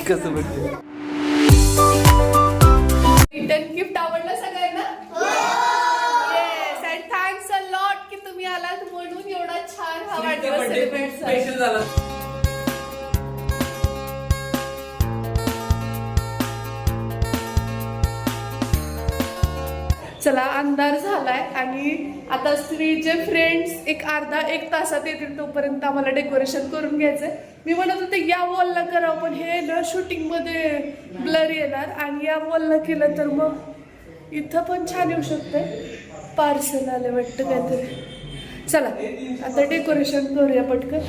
कसं बघते return gift आवडलं सगळ्यांना? Yes, and thanks a lot की तुम्ही आलात म्हणून एवढा छान हा वाढदिवस सेलिब्रेट झाला. चला, अंधार झालाय आणि आता स्त्रीचे फ्रेंड्स एक अर्धा एक तासात येतील, तोपर्यंत आम्हाला डेकोरेशन करून घ्यायचंय. मी म्हणत होते या वॉलला करावं, पण हे ना शूटिंग मध्ये ब्लर येणार आणि या वॉलला केलं तर मग इथं पण छान येऊ शकतंय. पार्सल आले वाटतं काहीतरी. चला आता डेकोरेशन करूया पटकन.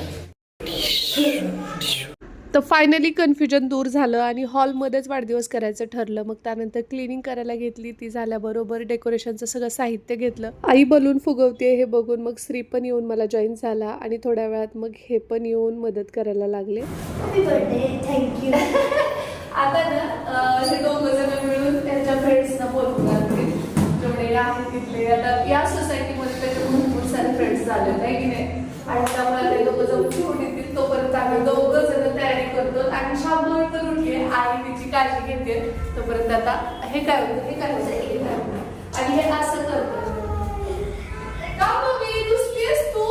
तर फायनली कन्फ्युजन दूर झालं आणि हॉलमध्येच वाढदिवस करायचं ठरलं. मग त्यानंतर क्लिनिंग करायला घेतली. ती झाल्याबरोबर डेकोरेशनचं सगळं साहित्य घेतलं. आई बलून फुगवते हे बघून मग श्री पण येऊन मला जॉईन झाला आणि थोड्या वेळात मग हे पण येऊन मदत करायला लागले. थँक्यू. आता ना हे दोघं जण मिळून त्यांच्या फ्रेंड्सना बोलवणार जेवढे आहेत तिथले. आता या सोसायटीमध्ये त्याचे भरपूर सारे फ्रेंड्स झाले आहे की नाही, आणि त्यामुळे ते दोघं जण घेऊन येतील. तोपर्यंत आम्ही दोघं जण तयारी करतो आणि शांत करून घे, आई तिची काळजी घेते. तोपर्यंत आता हे काय होतं, हे काय होतं आणि हे असं करतो. का मम्मी दुसरीस तू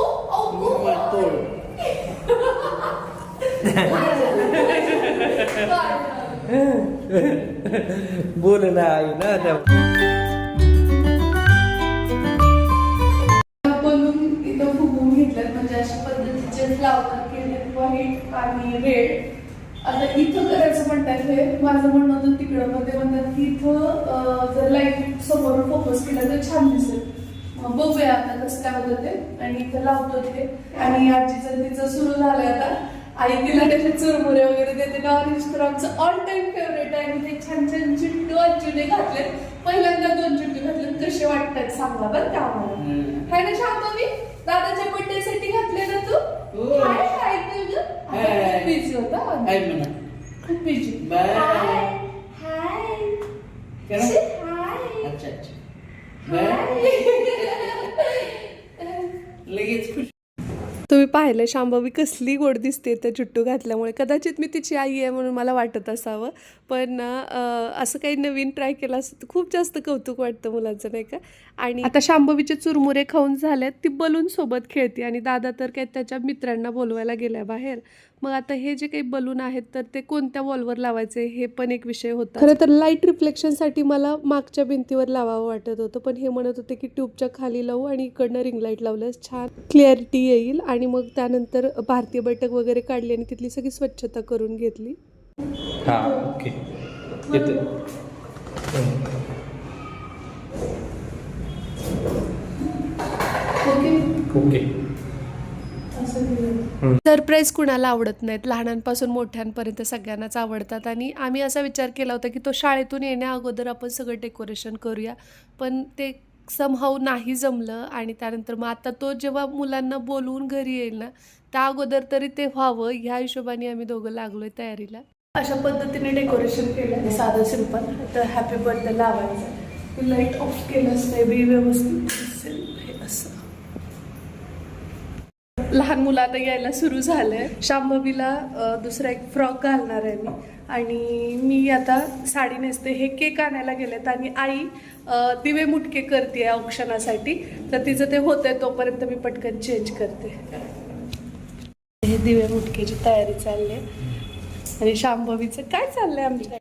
बोल ना आई ना त्या बलून इथं फुगवून घेतल्यात. म्हणजे अशा पद्धतीचे फ्लावर केले, व्हाईट आणि रेड. आता इथं करायचं म्हणतात हे, माझं म्हणणं होतं तिकडं, पण ते म्हणतात की इथं जर लाईट समोर फोकस केला तर छान दिसेल. मग बघूया आता कसं काय होतं ते. आणि इथं लावतो ते. आणि आजीचं तिचं सुरू झालंय आता. आई तिला त्याचे चुरमुरे वगैरे देते. ऑरेंज क्रॉपचं ऑल टाइम फेवरेट आहे. आणि ते छान छान चिट्टू आजीने घातले. पहिल्यांदा 2 चिट्टू घातले, कसे वाटतात सांगा बरं का आम्हाला. हाय ना शांतवी, दादाच्या बर्थडे साठी घातले ना तू? हाय हाय खूप बिझी होता, खूप बिझी. हाय हाय अच्छा लगेच खुश. तुम्ही पाहिलं शांभवी कसली गोड दिसते त्या चुट्टू घातल्यामुळे. कदाचित मी तिची आई आहे म्हणून मला वाटत असावं, पण असं काही नवीन ट्राय केलं असं तर खूप जास्त कौतुक वाटतं मुलांचं, नाही का. आणि आता शांभवीचे चुरमुरे खाऊन झालेत, ती बलून सोबत खेळते आणि दादा तर काय त्याच्या मित्रांना बोलवायला गेलाय बाहेर. मग आता हे जे काही बलून आहेत तर ते कोणत्या वॉलवर लावायचे हे पण एक विषय होता. खरं तर लाईट रिफ्लेक्शनसाठी मला मागच्या भिंतीवर लावावं वाटत होतं, पण हे म्हणत होते की ट्यूबच्या खाली लावू आणि इकडनं रिंग लाईट लावल्यास छान क्लिअरिटी येईल. आणि मग त्यानंतर भारतीय बैठक वगैरे काढली आणि तिथली सगळी स्वच्छता करून घेतली. हां ओके येते. ओके सरप्राईज कुणाला आवडत नाहीत, लहानांपासून मोठ्यांपर्यंत सगळ्यांनाच आवडतात. आणि आम्ही असा विचार केला होता की तो शाळेतून येण्या अगोदर आपण सगळं डेकोरेशन करूया, पण ते समहाऊ नाही जमलं. आणि त्यानंतर मग आता तो जेव्हा मुलांना बोलवून घरी येईल ना, त्या अगोदर तरी ते व्हावं ह्या हिशोबाने आम्ही दोघं लागलोय तयारीला. अशा पद्धतीने डेकोरेशन केलं, साधं सिंपल. तर हॅपी बर्थडे लावायचं, लाईट ऑफ केलंच नाही बी व्यवस्थित दिसेल हे असं. लहान मुलं आता यायला सुरू झालंय. शांभवीला दुसरा एक फ्रॉक घालणार आहे मी, आणि मी आता साडी नेसते. हे केक आणायला गेलेत आणि आई दिवे मुटके करते औक्षणासाठी, तर तिचं ते होतंय तोपर्यंत मी पटकन चेंज करते. हे दिवे मुटकेची तयारी चालली आहे. आणि शांभवीचं काय चाललंय आमच्या.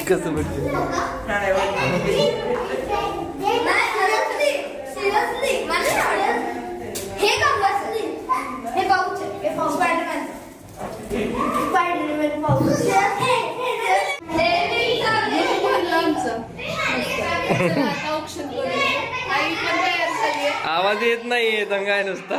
कसं बघते आवाज येत नाहीये दंगाय नुसता.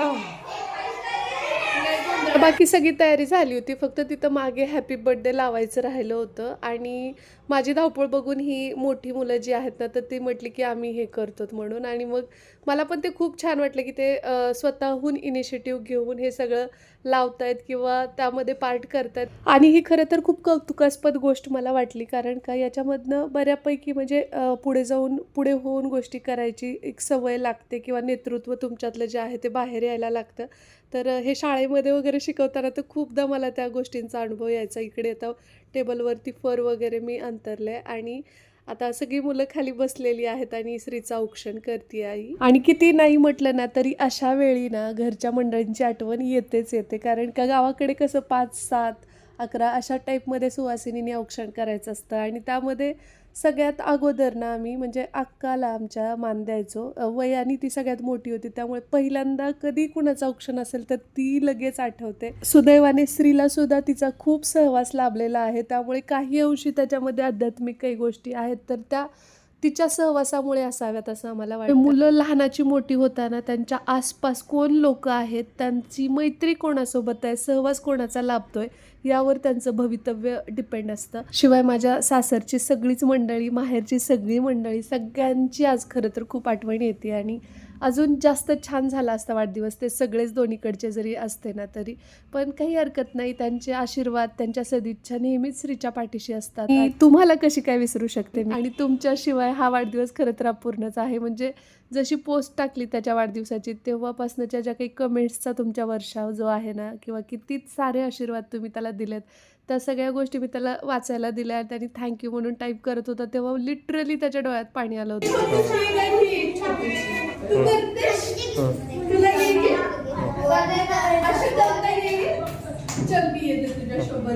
बाकी सगळी तयारी झाली होती, फक्त तिथं मागे हॅपी बर्थडे लावायचं राहिलं होतं. आणि माझी धावपळ बघून ही मोठी मुलं जी आहेत ना, तर ती म्हटली की आम्ही हे करतो म्हणून. आणि मग मला पण ते खूप छान वाटलं की ते स्वतःहून इनिशिएटिव्ह घेऊन हे सगळं लावतायत किंवा त्यामध्ये पार्ट करतायत. आणि ही खरं तर खूप कौतुकास्पद गोष्ट मला वाटली, कारण का याच्यामधनं बऱ्यापैकी म्हणजे पुढे होऊन गोष्टी करायची एक सवय लागते किंवा नेतृत्व तुमच्यातलं जे आहे ते बाहेर यायला लागतं. तर हे शाळेमध्ये वगैरे शिकवताना तर खूपदा मला त्या गोष्टींचा अनुभव यायचा. इकडे आता टेबलवरती फर वगैरे मी अंतरले आणि आता सगळी मुलं खाली बसलेली आहेत आणि श्रीचा औक्षण करते आई. आणि किती नाही म्हटलं ना तरी अशा वेळी ना घरच्या मंडळींची आठवण येतेच येते, कारण का गावाकडे कसं 5, 7, 11 अशा टाईपमध्ये सुवासिनीने औक्षण करायचं असतं. आणि त्यामध्ये सगळ्यात अगोदर ना आम्ही म्हणजे अक्काला आमच्या मान द्यायचो. वयाने ती सगळ्यात मोठी होती, त्यामुळे पहिल्यांदा कधी कुणाचं औक्षण असेल तर ती लगेच आठवते. सुदैवाने स्त्रीला सुद्धा तिचा खूप सहवास लाभलेला आहे, त्यामुळे काही अंशी त्याच्यामध्ये आध्यात्मिक काही गोष्टी आहेत तर त्या तिच्या सहवासामुळे असाव्यात असं आम्हाला वाटतं. मुलं लहानाची मोठी होताना त्यांच्या आसपास कोण लोक आहेत, त्यांची मैत्री कोणासोबत आहे, सहवास कोणाचा लाभतोय यावर त्यांचं भवितव्य डिपेंड असतं. शिवाय माझ्या सासरची सगळीच मंडळी, माहेरची सगळी मंडळी, सगळ्यांची आज खरं तर खूप आठवण येते. आणि अजून जास्त छान झाला असता वाढदिवस ते सगळेच दोन्हीकडचे जरी असते ना तरी, पण काही हरकत नाही. त्यांचे आशीर्वाद, त्यांच्या सदिच्छा नेहमीच श्रीच्या पाठीशी असतात. तुम्हाला कशी काय विसरू शकते मी. आणि तुमच्याशिवाय हा वाढदिवस खरं तर अपूर्णच आहे. म्हणजे जशी पोस्ट टाकली त्याच्या वाढदिवसाची तेव्हापासूनच्या ज्या काही कमेंट्सचा तुमच्या वर्षाव जो आहे ना, किंवा किती सारे आशीर्वाद तुम्ही त्याला दिलेत, त्या सगळ्या गोष्टी मी त्याला वाचायला दिल्या. त्यांनी थँक्यू म्हणून टाईप करत होता तेव्हा लिटरली त्याच्या डोळ्यात पाणी आलं होतं.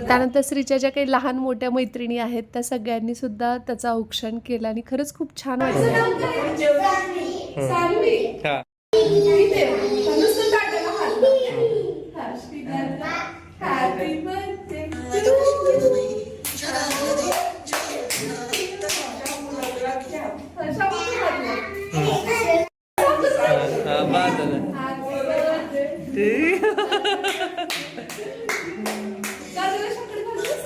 त्यानंतर श्रीच्या ज्या काही लहान मोठ्या मैत्रिणी आहेत त्या सगळ्यांनी सुद्धा त्याचं औक्षण केलं आणि खरंच खूप छान वाटलं.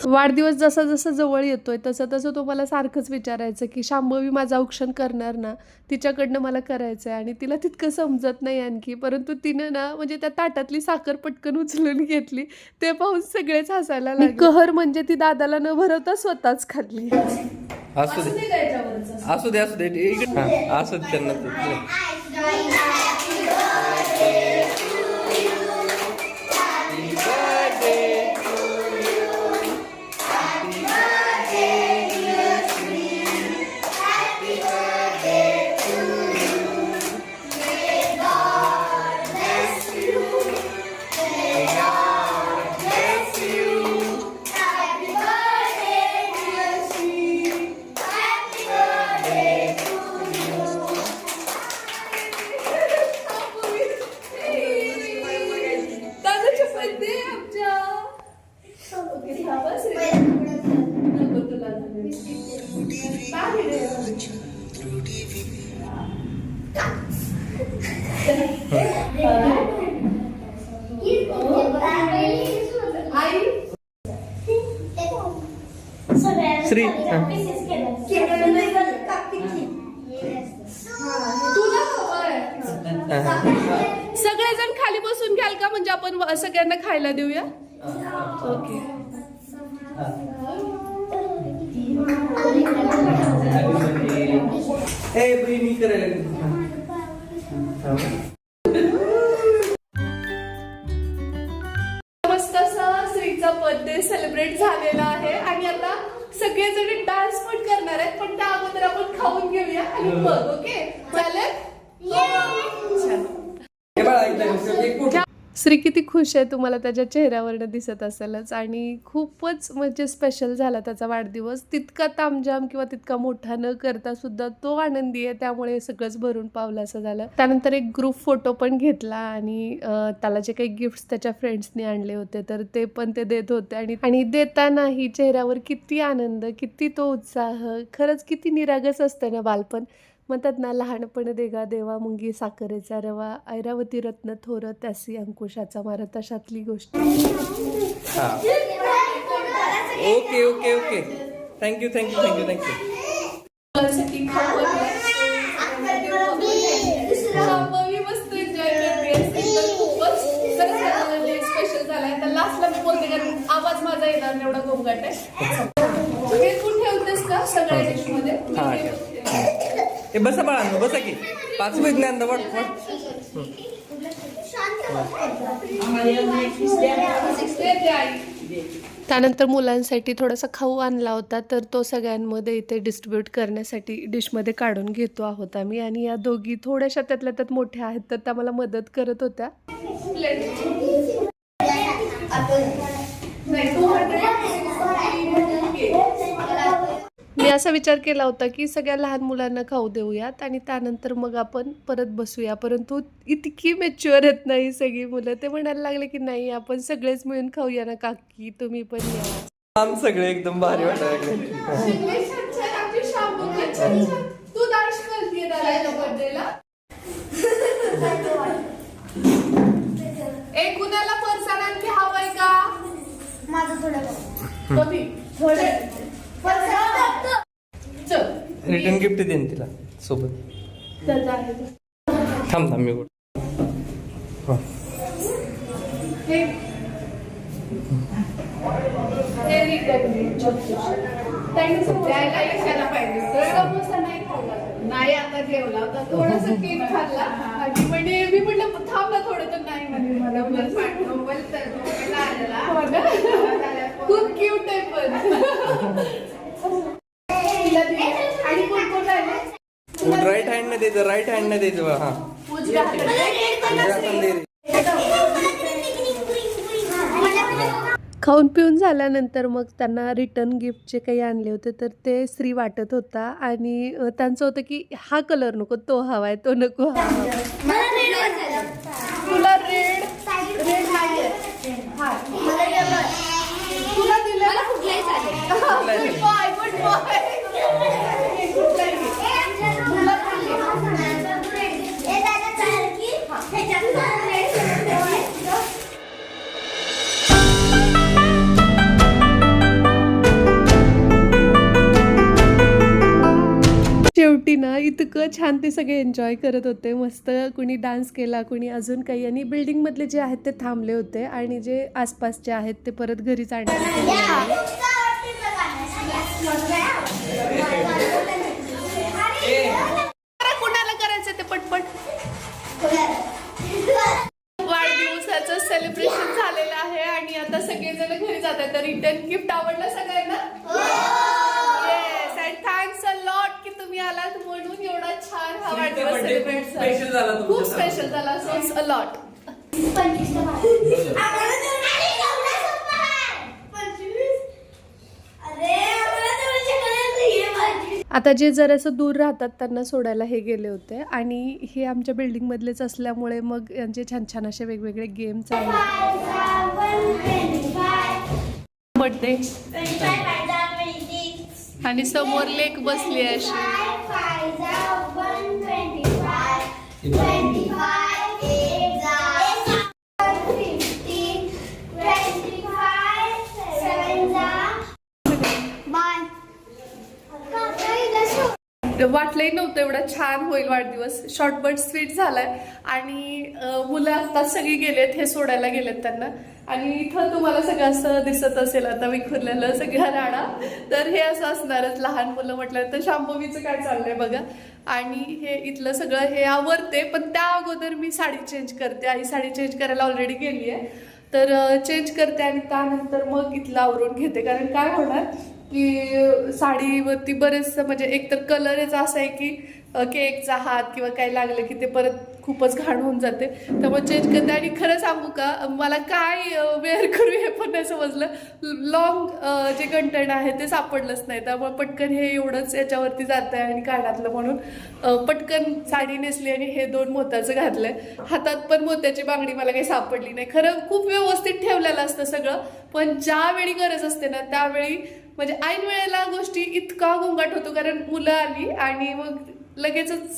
वाढदिवस जसा जसा जवळ येतोय तसं तसं तो मला सारखंच विचारायचं की शांभवी माझं औक्षण करणार ना, तिच्याकडनं मला करायचं आहे. आणि तिला तितकं समजत नाही आणखी, परंतु तिनं ना म्हणजे त्या ताटातली साखर पटकन उचलून घेतली. ते पाहून सगळेच हसायला लागले. कहर म्हणजे ती दादाला न भरवता स्वतःच खाल्ली. असू दे असू दे त्यांना श्री सगळेजण खाली बसून घ्याल का, म्हणजे आपण सगळ्यांना खायला देऊया. ओके. मस्त असा श्रीचा बर्थडे सेलिब्रेट झालेला आहे आणि आता सगळेजण डान्स पण करणार आहेत, पण त्या अगोदर आपण खाऊन घेऊया आणि मग ओके चालेल. श्री किती खुश आहे तुम्हाला त्याच्या चेहऱ्यावरनं दिसत असेलच. आणि खूपच म्हणजे स्पेशल झाला त्याचा वाढदिवस. तितका तामझाम किंवा तितका मोठा न करता सुद्धा तो आनंदी आहे, त्यामुळे सगळंच भरून पावलं असं झालं. त्यानंतर एक ग्रुप फोटो पण घेतला आणि त्याला जे काही गिफ्ट्स त्याच्या फ्रेंड्सने आणले होते तर ते पण ते देत होते. आणि देतानाही चेहऱ्यावर किती आनंद, किती तो उत्साह, खरंच किती निरागस असतं ना बालपण. म्हणतात ना, लहानपण देगा देवा मुंगी साखरेचा रवा, ऐरावती रत्न थोर त्यासी अंकुशाचा मारा, तशातली गोष्ट. हा okay okay okay thank you thank you thank you thank you. मुलांसाठी खाऊ मी मस्त एन्जॉय करते. खूपच स्पेशल झालाय. तर लास्टला मी बोलते कारण आवाज माझा येणार नाही, एवढा गोंगाट आहे. हे तू ठेवतेस का सगळ्या डिश मध्ये? हा हे बसा बाळा बसा की 5 मिनिट ज्ञान वाट त्यानंतर मुलांसाठी थोडासा खाऊ आणला होता, तर तो सगळ्यांमध्ये इथे डिस्ट्रीब्यूट करण्यासाठी डिशमध्ये काढून घेतो आहोत आम्ही. आणि या दोघी थोड्याशा त्यातल्या त्यात मोठ्या आहेत, तर त्या मला मदत करत होत्या. मी असा विचार केला होता की सगळ्या लहान मुलांना खाऊ देऊयात आणि त्यानंतर मग आपण परत बसूया, परंतु इतकी मॅच्युअर आहेत ना ही सगळी मुलं. ते म्हणायला लागले की नाही, आपण सगळेच मिळून खाऊया ना काकी, तुम्ही पण या. आम सगळे एकदम भारी वाटायला लागले. तू डान्स करते दादाच्या बर्थडेला. एक कुणाला फरसाण आणखी हवाय का? माझं थोडं कमी थोडं चल. रिटर्न गिफ्ट देईन तिला सोबत. त्याचा आहे थांब थांब मी हे नाही आता ठेवला होता थोडासा केक खाल्ला आणि म्हणजे मी म्हटलं थांबला थोडं, तर नाही म्हणे मला खूप क्यूट आहे पण. आणि कोण कोण राहिले? राईट हँड ने द्यायचं, राईट हँड ने द्यायचं हा. उजव्या हाताने. खाऊन पिऊन झाल्यानंतर मग त्यांना रिटर्न गिफ्ट जे काही आणले होते तर ते श्री वाटत होता. आणि त्यांचं होतं की हा कलर नको, तो हवाय, तो नको हा हवा. तुला रेड रेड नाही तुला दिलं कुठलाही चालेल. Good boy good boy. शेवटी ना इतकं छान ते सगळे एन्जॉय करत होते. मस्त कुणी डान्स केला, कुणी अजून काही. आणि बिल्डिंगमधले जे आहेत ते थांबले होते आणि जे आसपासचे आहेत ते परत घरी जाण्यासाठी. कुणाला करायचं ते पटपट. वाढदिवसाचं सेलिब्रेशन झालेलं आहे आणि आता सगळेजण घरी जात आहेत. तर रिटर्न गिफ्ट आवडलं सगळ्यांना? Yes. And thanks a lot की तुम्ही आलात म्हणून एवढा छान हा वाढदिवस सेलिब्रेट झाला. खूप स्पेशल झाला. So it's a lot. आता जे जरासं दूर राहतात त्यांना सोडायला हे गेले होते आणि हे आमच्या बिल्डिंगमधलेच असल्यामुळे मग यांचे छान छान असे वेगवेगळे गेम्स आहेत. बर्थडे आणि समोर लेक बसली आहे अशी. वाटलंही नव्हतं एवढा छान होईल वाढदिवस. शॉर्ट बट स्वीट झालाय आणि मुलं आता सगळी गेलेत, हे सोडायला गेलेत त्यांना. आणि इथं तुम्हाला सगळं असं दिसत असेल आता विखुरलेलं सगळा राडा. तर हे असं असणारच. लहान मुलं म्हटलं तर शांभवीचं काय चाललंय बघा. आणि हे इथलं सगळं हे आवरते, पण त्या अगोदर मी साडी चेंज करते. आई साडी चेंज करायला ऑलरेडी गेली आहे, तर चेंज करते आणि त्यानंतर मग इथलं आवरून घेते. कारण काय होणार की साडीवरती बरेचसं म्हणजे एकतर कलरच असा आहे की केकचा हात किंवा काही लागलं की ते परत खूपच घाण होऊन जाते. त्यामुळे चेंज करते. आणि खरं सांगू का, मला काय वेअर करू हे पण नाही समजलं. लॉंग जे कंटेंट आहे ते सापडलंच नाही. त्यामुळे पटकन हे एवढंच याच्यावरती जात आहे आणि कानातलं म्हणून पटकन साडी नेसली आणि हे 2 मोत्याचं घातलंय. हातात पण मोत्याची बांगडी मला काही सापडली नाही. खरं खूप व्यवस्थित ठेवलेलं असतं सगळं, पण ज्यावेळी गरज असते ना त्यावेळी म्हणजे ऐन वेळेला गोष्टी इतका गोंगाट होतो. कारण मुलं आली आणि मग लगेचच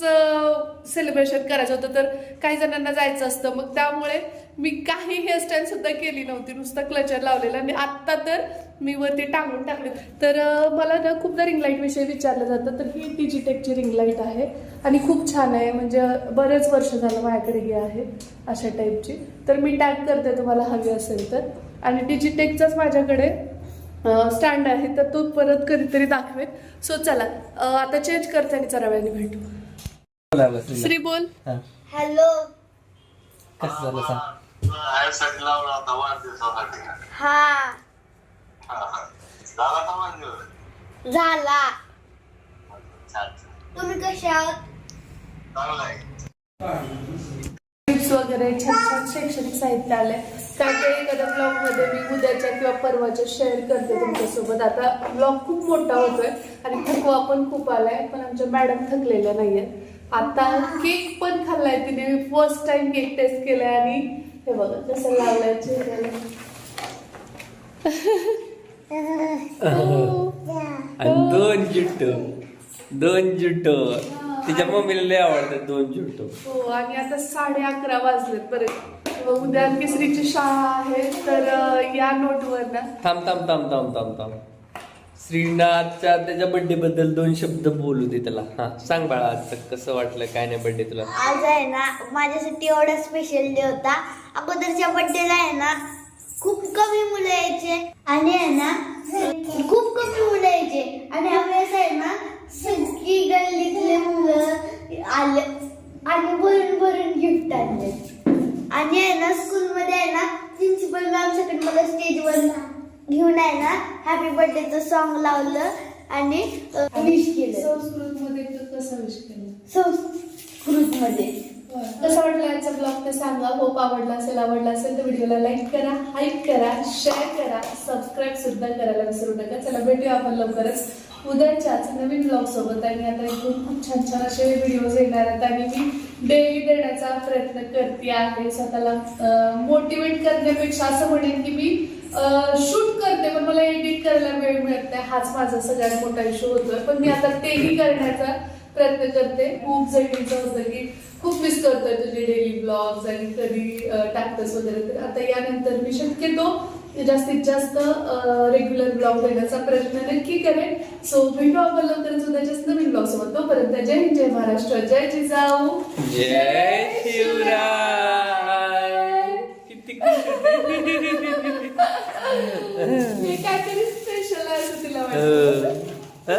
सेलिब्रेशन करायचं होतं, तर काही जणांना जायचं असतं, मग त्यामुळे मी काही हेअरस्टाईल सुद्धा केली नव्हती, नुसतं क्लचर लावलेलं. आणि आत्ता तर मी वरती टांगून टाकले. तर मला ना खूपदा रिंग लाईट विषयी विचारलं जातं, तर ही डिजिटेकची रिंग लाईट आहे आणि खूप छान आहे, म्हणजे बरेच वर्ष झालं माझ्याकडे ही आहे अशा टाईपची. तर मी टॅग करते तुम्हाला हवी असेल तर. आणि डिजिटेकचाच माझ्याकडे स्टँड आहे, तर तो परत कधीतरी दाखवेन. सो चला आता चेंज करते आणि जरा वेळाने भेटू. श्री बोल. हॅलो. कसं झालं सांग. हा झाला. तुम्ही कसे आहात? टिप्स वगैरे छान छान शैक्षणिक साहित्य आले, काय ते एखाद्या ब्लॉग मध्ये मी उद्याच्या किंवा परवाच्या शेअर करते तुमच्यासोबत. आता ब्लॉग खूप मोठा होतोय आणि थकवा पण खूप आलाय, पण आमच्या मॅडम थकलेल्या नाहीये. आता केक पण खाल्लाय तिने, फर्स्ट टाइम केक टेस्ट केलाय आणि हे बघा कसं लावलाय चेहऱ्याला. आणि दोन जुट्ट तिच्या मम्मीला लय आवडतात 2 जुट्ट. हो, आणि आता 11:30 वाजलेत बरं. उद्या केसरीची शाळा आहे, तर या नोटवर ना थांब. श्रीनाथच्या त्याच्या बर्थडे बद्दल 2 शब्द बोलू दे त्याला. हा सांग बाळा, आज कसं वाटलं, काय नाही बर्थडे तुला? आज आहे ना माझ्यासाठी एवढा स्पेशल डे होता. अगोदरच्या बर्थडेला आहे ना खूप कमी मुलं यायचे आणि आहे ना खूप कमी मुलं यायचे, आणि यावेळेस आहे ना सगळी गल्लीतले मुलं आले आणि भरून भरून गिफ्ट आणले. आणि आहे ना स्कूलमध्ये आहे ना प्रिन्सिपल मॅम सकट मला स्टेजवर घेऊन आहे ना हॅपी बर्थडेचं सॉन्ग लावलं आणि विश केलं. संस्कृतमध्ये कसं विश केलं? संस्कृतमध्ये. कसं वाटलं याचा ब्लॉग ते सांगा. होप आवडला असेल तर व्हिडिओला लाईक करा, हाईप करा, शेअर करा, सबस्क्राईब सुद्धा करायला विसरू नका. चला भेटूया आपण लवकरच उद्याच्याच नवीन ब्लॉग सोबत. आणि आता इथून खूप छान छान असे व्हिडिओज येणार आहेत आणि मी डेली देण्याचा प्रयत्न करते आहे. स्वतःला मोटिवेट करण्यापेक्षा असं म्हणेन की मी शूट करते, पण मला एडिट करायला वेळ मिळत नाही. हाच माझा सगळ्यात मोठा इश्यू होतोय, पण मी आता तेही करण्याचा प्रयत्न करते. खूप जणींचं होतं की खूप मिस करतोय तुझे डेली ब्लॉग्स आणि कधी टाकतस वगैरे. तर आता यानंतर मी शक्यतो जास्तीत जास्त रेग्युलर ब्लॉग देण्याचा प्रयत्न नक्की करेन. सो भेटू आपण लवकरच उद्याच्याच नवीन ब्लॉग सोबत. तोपर्यंत जय हिंद, जय महाराष्ट्र, जय जिजाऊ, जय शिवराय. किती हे काहीतरी स्पेशल आहे असं तिला वाटतं.